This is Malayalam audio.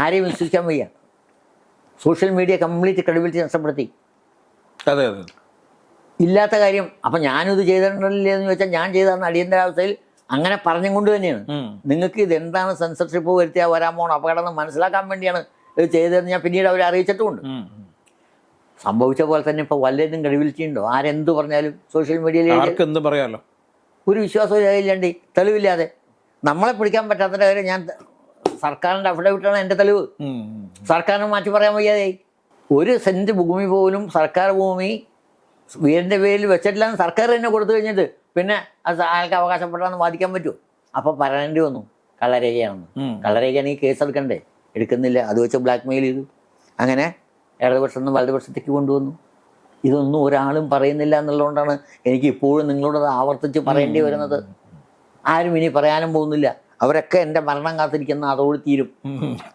ആരെയും വിശ്വസിക്കാൻ വയ്യ. സോഷ്യൽ മീഡിയ കംപ്ലീറ്റ് ക്രെഡിബിലിറ്റി നഷ്ടപ്പെടുത്തി. അതെ അതെ, ഇല്ലാത്ത കാര്യം. അപ്പം ഞാനിത് ചെയ്തിട്ടില്ലേ എന്ന് ചോദിച്ചാൽ ഞാൻ ചെയ്തതെന്ന് അടിയന്തരാവസ്ഥയിൽ അങ്ങനെ പറഞ്ഞും കൊണ്ട് തന്നെയാണ്. നിങ്ങൾക്ക് ഇതെന്താണ് സെൻസർഷിപ്പ് വരുത്തിയാൽ വരാൻ പോകണം അപകടം എന്ന് മനസ്സിലാക്കാൻ വേണ്ടിയാണ് ഇത് ചെയ്തതെന്ന് ഞാൻ പിന്നീട് അവരെ അറിയിച്ചിട്ടുമുണ്ട്. സംഭവിച്ച പോലെ തന്നെ ഇപ്പോൾ വല്ലതിനും ക്രെഡിബിലിറ്റി ഉണ്ടോ? ആരെന്ത് പറഞ്ഞാലും സോഷ്യൽ മീഡിയയിൽ എന്ത് പറയാലോ, ഒരു വിശ്വാസവും ഇല്ലാണ്ട് തെളിവില്ലാതെ നമ്മളെ പിടിക്കാൻ പറ്റാത്ത കാര്യം. ഞാൻ സർക്കാരിൻ്റെ അഫിഡവിറ്റാണ് എൻ്റെ തെളിവ്. സർക്കാരിന് മാറ്റി പറയാൻ വയ്യാതെയായി. 1 സെൻറ്റ് ഭൂമി പോലും സർക്കാർ ഭൂമി വീടിൻ്റെ പേരിൽ വെച്ചിട്ടില്ലാന്ന് സർക്കാർ തന്നെ കൊടുത്തു കഴിഞ്ഞിട്ട് പിന്നെ അത് അയാൾക്ക് അവകാശപ്പെട്ടാന്ന് വാദിക്കാൻ പറ്റുമോ? അപ്പോൾ പറയേണ്ടി വന്നു കള്ളരേഖയാണെന്ന്. കള്ളരേഖയാണെങ്കിൽ കേസെടുക്കണ്ടേ? എടുക്കുന്നില്ല. അത് വെച്ച് ബ്ലാക്ക് മെയിൽ ചെയ്തു. അങ്ങനെ ഇടതുപക്ഷം നിന്ന് വലതുപക്ഷത്തേക്ക് കൊണ്ടുവന്നു. ഇതൊന്നും ഒരാളും പറയുന്നില്ല എന്നുള്ളതുകൊണ്ടാണ് എനിക്ക് ഇപ്പോഴും നിങ്ങളോടത് ആവർത്തിച്ച് പറയേണ്ടി വരുന്നത്. ആരും ഇനി പറയാനും പോകുന്നില്ല. അവരൊക്കെ എൻ്റെ മരണം കാത്തിരിക്കുന്ന അതോട് തീരും.